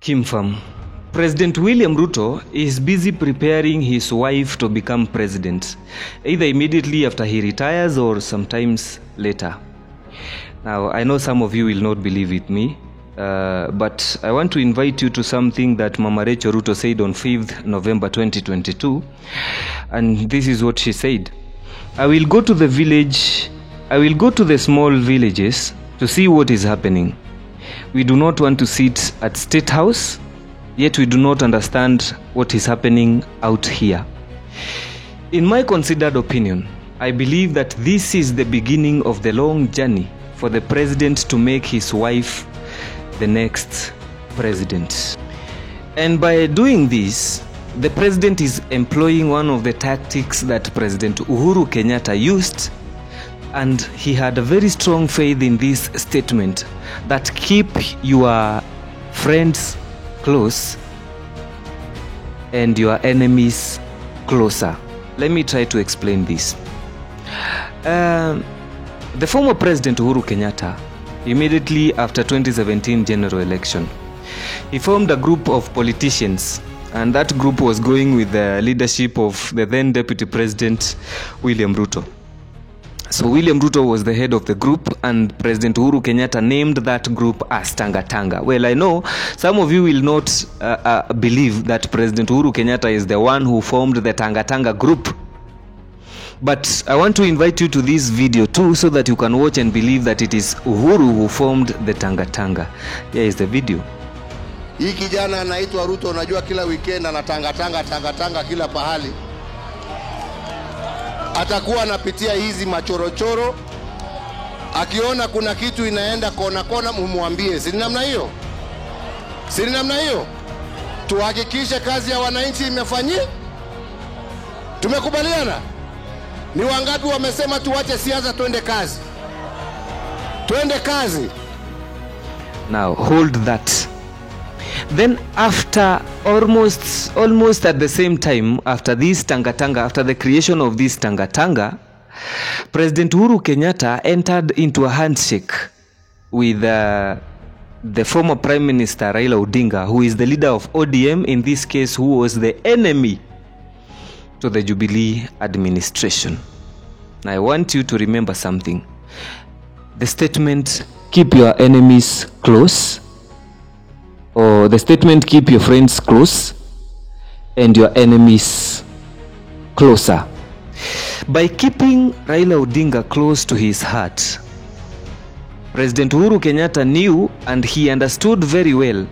Kim Pham. President William Ruto is busy preparing his wife to become president, either immediately after he retires or sometimes later. Now, I know some of you will not believe with me, but I want to invite you to something that Mama Rachel Ruto said on 5th November 2022, and this is what she said. I will go to the small villages to see what is happening. We do not want to sit at State House, yet we do not understand what is happening out here. In my considered opinion, I believe that this is the beginning of the long journey for the president to make his wife the next president. And by doing this, the president is employing one of the tactics that President Uhuru Kenyatta used, and he had a very strong faith in this statement that keep your friends close and your enemies closer. Let me try to explain this. The former President Uhuru Kenyatta, immediately after 2017 general election, he formed a group of politicians, and that group was going with the leadership of the then Deputy President William Ruto. So William Ruto was the head of the group, and President Uhuru Kenyatta named that group as Tanga Tanga. Well, I know some of you will not believe that President Uhuru Kenyatta is the one who formed the Tanga Tanga group. But I want to invite you to this video too, so that you can watch and believe that it is Uhuru who formed the Tanga Tanga. Here is the video. Hii kijana anaitwa Ruto, unajua kila weekend ana Tanga Tanga kila pahali. Atakuwa anapitia hizi machorochoro, akiona kuna kitu inaenda kona mumwambie. Si namna hiyo? Si namna hiyo? Tuhakikishe kazi ya wananchi imefanyika. Tumekubaliana? Ni wangapi wamesema tuache siasa twende kazi? Twende kazi. Now hold that. Then after almost at the same time, after this Tanga Tanga, after the creation of this Tanga Tanga, President Uhuru Kenyatta entered into a handshake with the former Prime Minister Raila Odinga, who is the leader of ODM, in this case, who was the enemy to the Jubilee administration. Now I want you to remember something. The statement, keep your enemies close, or the statement, keep your friends close and your enemies closer. By keeping Raila Odinga close to his heart, President Uhuru Kenyatta knew, and he understood very well,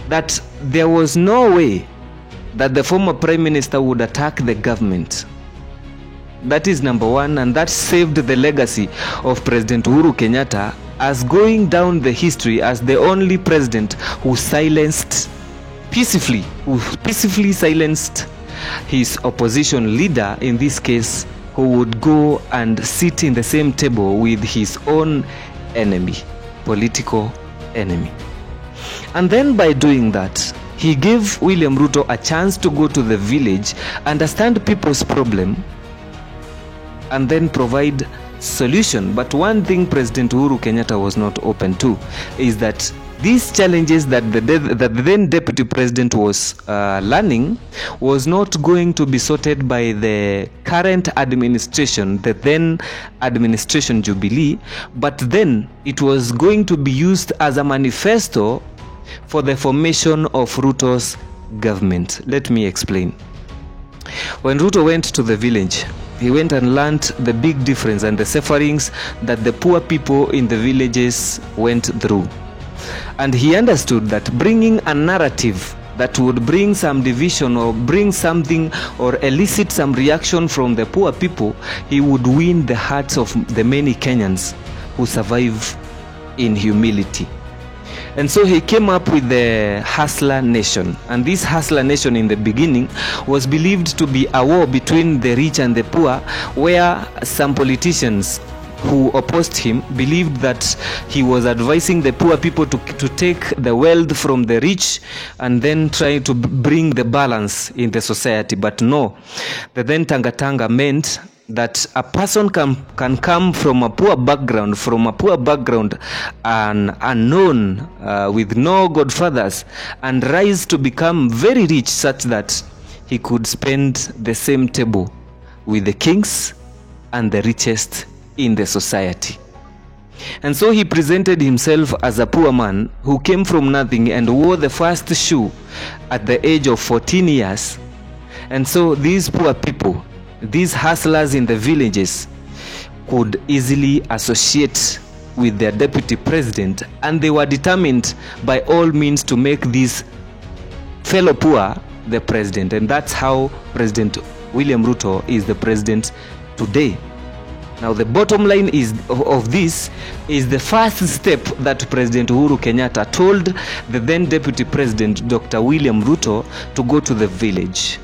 that there was no way that the former Prime Minister would attack the government. That is number one, and that saved the legacy of President Uhuru Kenyatta as going down the history as the only president who peacefully silenced his opposition leader, in this case, who would go and sit in the same table with his own enemy, political enemy. And then by doing that, he gave William Ruto a chance to go to the village, understand people's problem, and then provide solution. But one thing President Uhuru Kenyatta was not open to is that these challenges that the then Deputy President was learning was not going to be sorted by the current administration, the then administration Jubilee, but then it was going to be used as a manifesto for the formation of Ruto's government. Let me explain. When Ruto went to the village, he went and learned the big difference and the sufferings that the poor people in the villages went through. And he understood that bringing a narrative that would bring some division or bring something or elicit some reaction from the poor people, he would win the hearts of the many Kenyans who survive in humility. And so he came up with the Hustler Nation. And this Hustler Nation in the beginning was believed to be a war between the rich and the poor, where some politicians who opposed him believed that he was advising the poor people to take the wealth from the rich and then try to bring the balance in the society. But no, the then Tanga Tanga meant that a person can come from a poor background, and unknown, with no godfathers, and rise to become very rich, such that he could spend the same table with the kings and the richest in the society. And so he presented himself as a poor man who came from nothing and wore the first shoe at the age of 14 years. And so these poor people, these hustlers in the villages, could easily associate with their deputy president, and they were determined by all means to make this fellow poor the president. And that's how President William Ruto is the president today. Now, the bottom line of this is the first step that President Uhuru Kenyatta told the then Deputy President, Dr. William Ruto, to go to the village.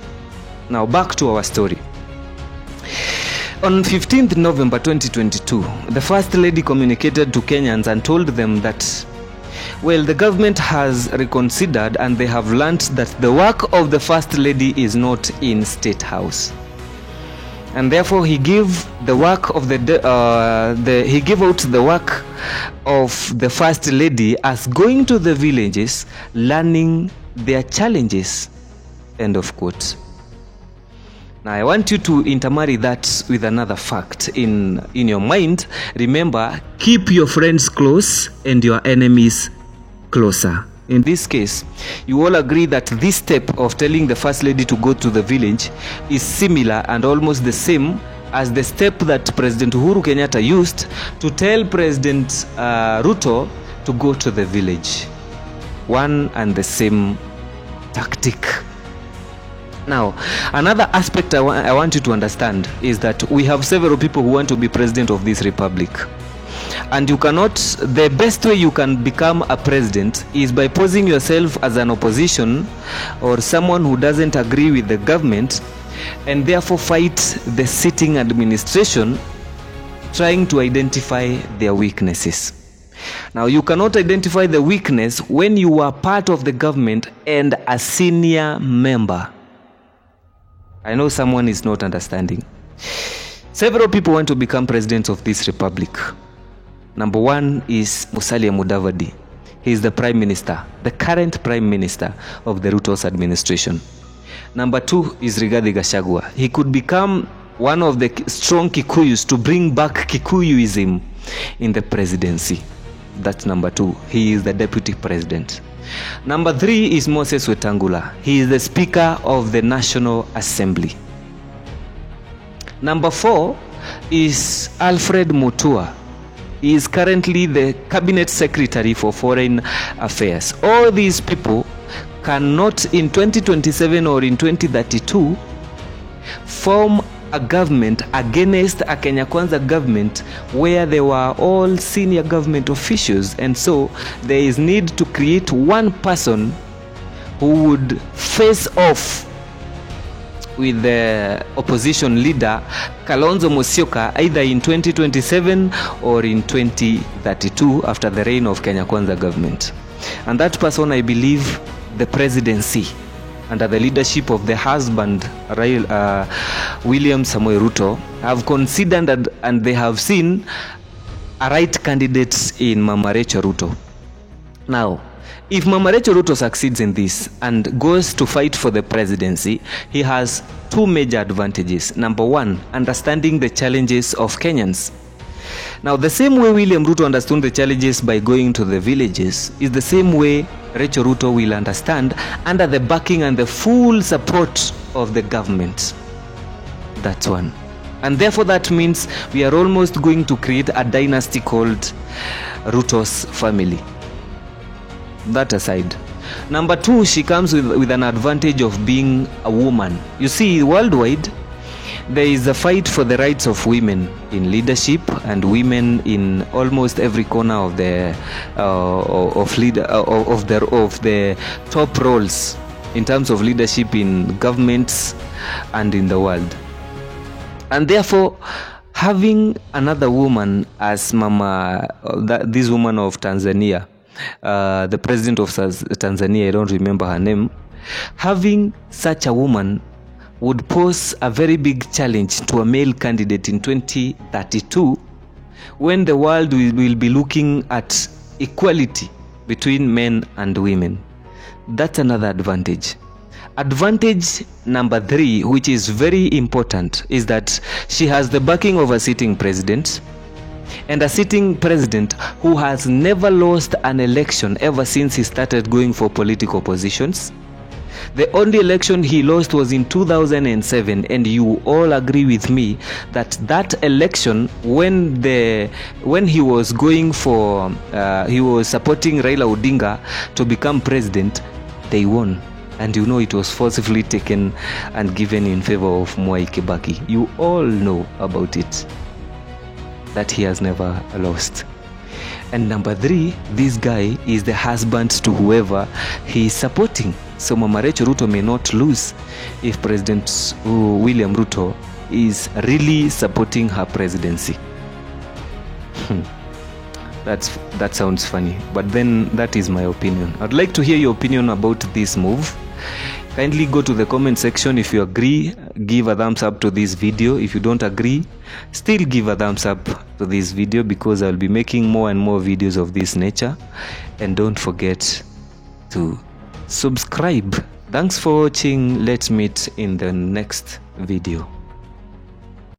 Now, back to our story. On 15th November 2022, the First Lady communicated to Kenyans and told them that, well, the government has reconsidered and they have learnt that the work of the First Lady is not in State House. And therefore he gave the work of he gave out the work of the First Lady as going to the villages, learning their challenges. End of quote. Now I want you to intermarry that with another fact in your mind. Remember, keep your friends close and your enemies closer. In this case, you all agree that this step of telling the First Lady to go to the village is similar and almost the same as the step that President Uhuru Kenyatta used to tell President Ruto to go to the village. One and the same tactic. Now, another aspect I want you to understand is that we have several people who want to be president of this republic. And the best way you can become a president is by posing yourself as an opposition or someone who doesn't agree with the government, and therefore fight the sitting administration, trying to identify their weaknesses. Now, you cannot identify the weakness when you are part of the government and a senior member. I know someone is not understanding. Several people want to become presidents of this republic. Number one is Musalia Mudavadi. He is the prime minister, the current prime minister of the Ruto's administration. Number two is Rigathi Gachagua. He could become one of the strong Kikuyus to bring back Kikuyuism in the presidency. That's number two. He is the deputy president. Number three is Moses Wetangula. He is the Speaker of the National Assembly. Number four is Alfred Mutua. He is currently the Cabinet Secretary for Foreign Affairs. All these people cannot, in 2027 or in 2032, form a government against a Kenya Kwanza government where they were all senior government officials. And so there is need to create one person who would face off with the opposition leader Kalonzo Musyoka either in 2027 or in 2032 after the reign of Kenya Kwanza government. And that person, I believe, the presidency under the leadership of the husband William Samoei Ruto have considered and they have seen a right candidate in Mama Rachel Ruto. Now, if Mama Rachel Ruto succeeds in this and goes to fight for the presidency, he has two major advantages. Number one, understanding the challenges of Kenyans. Now, the same way William Ruto understood the challenges by going to the villages is the same way Rachel Ruto will understand under the backing and the full support of the government. That's one. And therefore that means we are almost going to create a dynasty called Ruto's family. That aside. Number two, she comes with an advantage of being a woman. You see, worldwide, there is a fight for the rights of women in leadership and women in almost every corner of the top roles in terms of leadership in governments and in the world. And therefore, having another woman as this woman of Tanzania, the president of Tanzania, I don't remember her name, having such a woman would pose a very big challenge to a male candidate in 2032, when the world will be looking at equality between men and women. That's another advantage. Advantage number 3, which is very important, is that she has the backing of a sitting president, and a sitting president who has never lost an election ever since he started going for political positions. The only election he lost was in 2007, and you all agree with me that that election, when he was going for, he was supporting Raila Odinga to become president, they won. And you know it was forcibly taken and given in favor of Mwai Kibaki. You all know about it, that he has never lost. And number 3, this guy is the husband to whoever he is supporting. So Mama Rachel Ruto may not lose if President William Ruto is really supporting her presidency. That sounds funny, but then that is my opinion. I'd like to hear your opinion about this move. Kindly go to the comment section. If you agree, give a thumbs up to this video. If you don't agree, still give a thumbs up to this video, because I'll be making more and more videos of this nature. And don't forget to subscribe. Thanks for watching. Let's meet in the next video.